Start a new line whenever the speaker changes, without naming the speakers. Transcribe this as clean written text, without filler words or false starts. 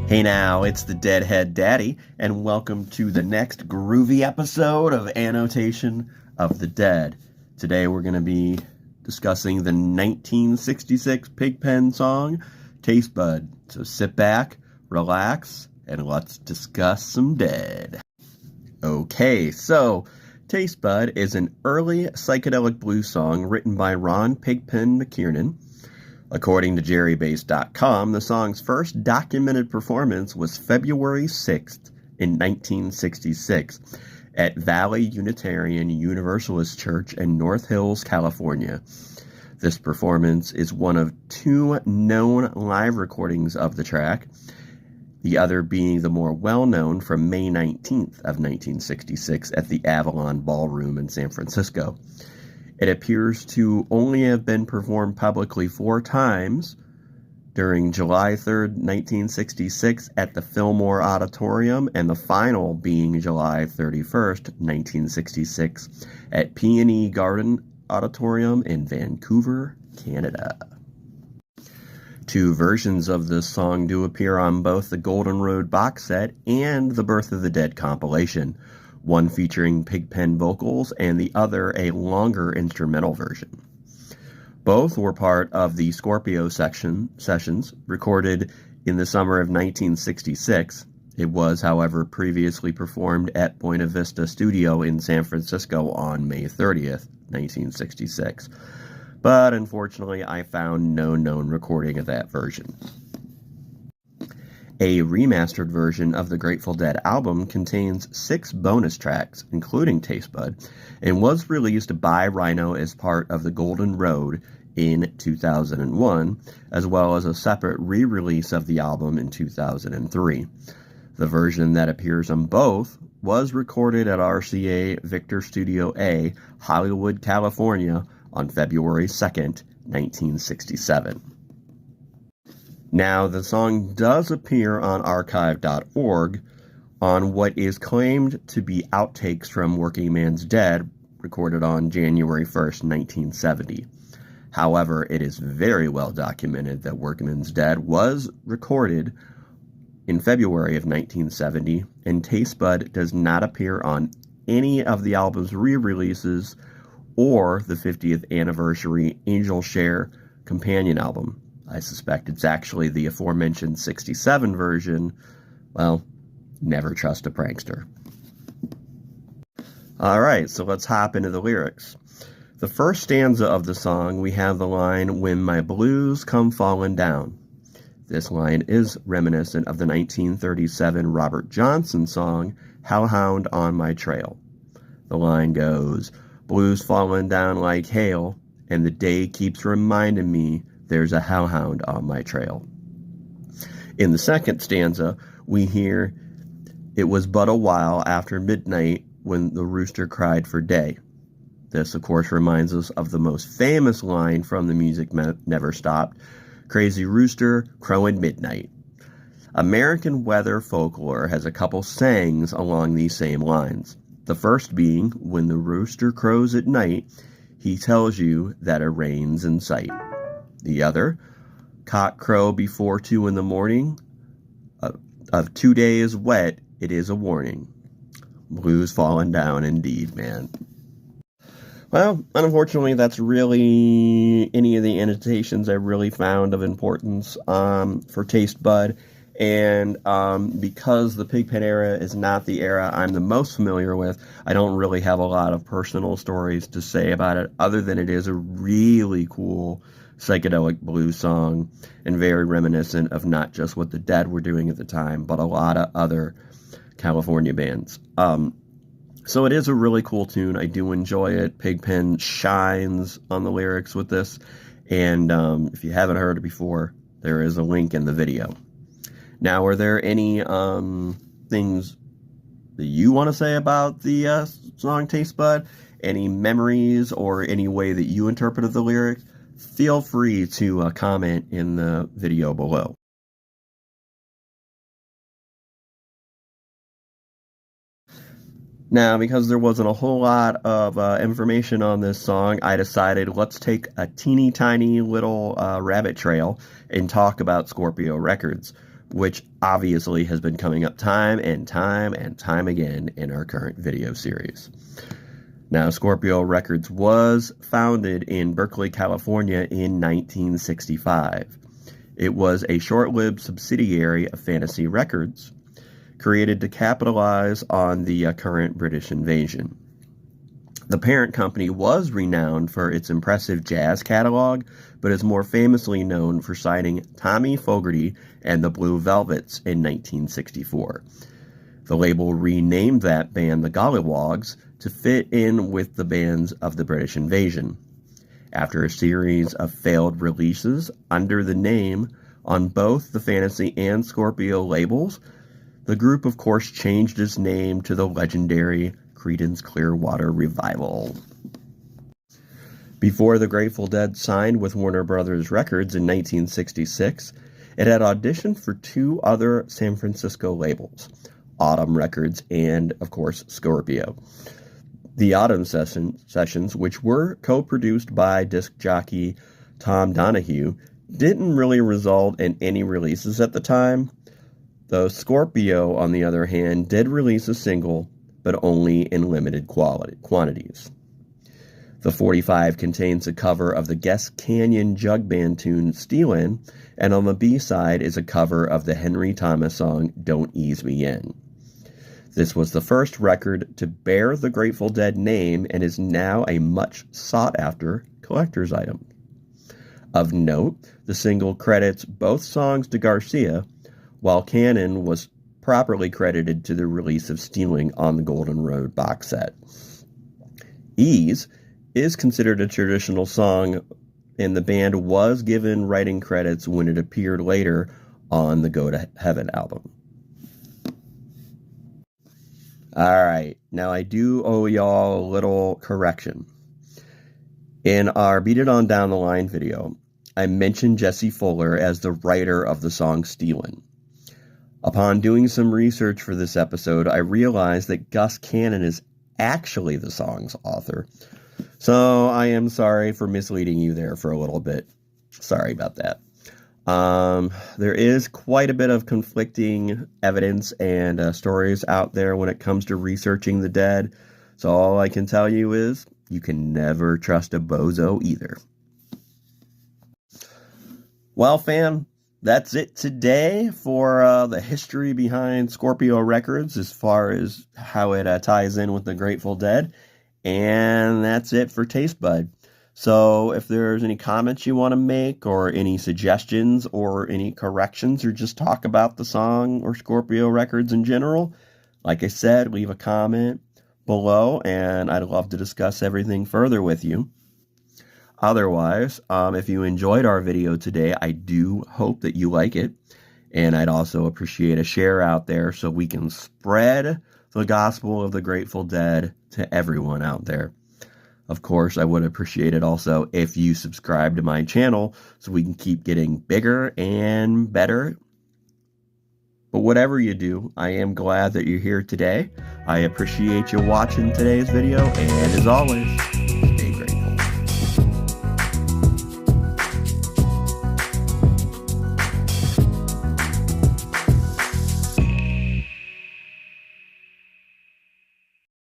Hey now, it's the Deadheaddaddy, and welcome to the next groovy episode of Annotation of the Dead. Today we're going to be discussing the 1966 Pigpen song, Tastebud. So sit back, relax, and let's discuss some Dead. Okay, so Tastebud is an early psychedelic blues song written by Ron Pigpen McKiernan. According to JerryBass.com, the song's first documented performance was February 6th in 1966 at Valley Unitarian Universalist Church in North Hills, California. This performance is one of two known live recordings of the track, the other being the more well-known from May 19th of 1966 at the Avalon Ballroom in San Francisco. It appears to only have been performed publicly 4 times, during July 3rd, 1966 at the Fillmore Auditorium, and the final being July 31st, 1966 at Peony Garden Auditorium in Vancouver, Canada. 2 versions of this song do appear on both the Golden Road box set and the Birth of the Dead compilation, one featuring Pigpen vocals and the other a longer instrumental version. Both were part of the Scorpio sessions recorded in the summer of 1966. It was, however, previously performed at Buena Vista Studio in San Francisco on May 30th, 1966. But unfortunately, I found no known recording of that version. A remastered version of the Grateful Dead album contains 6 bonus tracks, including Tastebud, and was released by Rhino as part of the Golden Road in 2001, as well as a separate re-release of the album in 2003. The version that appears on both was recorded at RCA Victor Studio A, Hollywood, California, on February 2nd, 1967. Now, the song does appear on archive.org on what is claimed to be outtakes from Working Man's Dead, recorded on January 1st, 1970. However, it is very well documented that Working Man's Dead was recorded in February of 1970, and Tastebud does not appear on any of the album's re-releases or the 50th anniversary Angel Share companion album. I suspect it's actually the aforementioned 67 version. Well, never trust a prankster. Alright, so let's hop into the lyrics. The first stanza of the song, we have the line, "When my blues come falling down." This line is reminiscent of the 1937 Robert Johnson song, "Hellhound on My Trail." The line goes, "Blues falling down like hail, and the day keeps reminding me there's a hellhound on my trail." In the second stanza, we hear, "It was but a while after midnight when the rooster cried for day." This, of course, reminds us of the most famous line from The Music Never Stopped, "Crazy rooster, crowing midnight." American weather folklore has a couple sayings along these same lines. The first being, when the rooster crows at night, he tells you that it rains in sight. The other, cock crow before 2 in the morning, of 2 days wet, it is a warning. Blues falling down indeed, man. Well, unfortunately, that's really any of the annotations I really found of importance for Tastebud. And because the Pigpen era is not the era I'm the most familiar with, I don't really have a lot of personal stories to say about it, other than it is a really cool psychedelic blues song and very reminiscent of not just what the Dead were doing at the time, but a lot of other California bands. So it is a really cool tune. I do enjoy it. Pigpen shines on the lyrics with this, and if you haven't heard it before, there is a link in the video. Now, are there any things that you want to say about the song Tastebud? Any memories or any way that you interpreted the lyric? Feel free to comment in the video below. Now, because there wasn't a whole lot of information on this song, I decided let's take a teeny tiny little rabbit trail and talk about Scorpio Records. which obviously has been coming up time and time and time again in our current video series. Now, Scorpio Records was founded in Berkeley, California in 1965. It was a short-lived subsidiary of Fantasy Records, created to capitalize on the current British invasion. The parent company was renowned for its impressive jazz catalog, but is more famously known for signing Tommy Fogerty and the Blue Velvets in 1964. The label renamed that band the Golliwogs to fit in with the bands of the British invasion. After a series of failed releases under the name on both the Fantasy and Scorpio labels, the group of course changed its name to the legendary Creedence Clearwater Revival. Before the Grateful Dead signed with Warner Brothers Records in 1966, it had auditioned for two other San Francisco labels, Autumn Records and, of course, Scorpio. The Autumn sessions, which were co-produced by disc jockey Tom Donahue, didn't really result in any releases at the time, though Scorpio, on the other hand, did release a single, but only in limited quantities. The 45 contains a cover of the Guest Canyon Jug Band tune Stealin', and on the B-side is a cover of the Henry Thomas song Don't Ease Me In. This was the first record to bear the Grateful Dead name and is now a much sought-after collector's item. Of note, the single credits both songs to Garcia, while Cannon was properly credited to the release of Stealing on the Golden Road box set. Ease is considered a traditional song, and the band was given writing credits when it appeared later on the Go to Heaven album. Alright, now I do owe y'all a little correction. In our Beat It On Down the Line video, I mentioned Jesse Fuller as the writer of the song Stealin'. Upon doing some research for this episode, I realized that Gus Cannon is actually the song's author. So I am sorry for misleading you there for a little bit. Sorry about that. There is quite a bit of conflicting evidence and stories out there when it comes to researching the Dead. So all I can tell you is you can never trust a bozo either. Well, fam, that's it today for the history behind Scorpio Records as far as how it ties in with the Grateful Dead. And that's it for Tastebud. So if there's any comments you want to make or any suggestions or any corrections or just talk about the song or Scorpio Records in general, like I said, leave a comment below and I'd love to discuss everything further with you. Otherwise, if you enjoyed our video today, I do hope that you like it. And I'd also appreciate a share out there so we can spread the gospel of the Grateful Dead to everyone out there. Of course, I would appreciate it also if you subscribe to my channel so we can keep getting bigger and better. But whatever you do, I am glad that you're here today. I appreciate you watching today's video, and as always,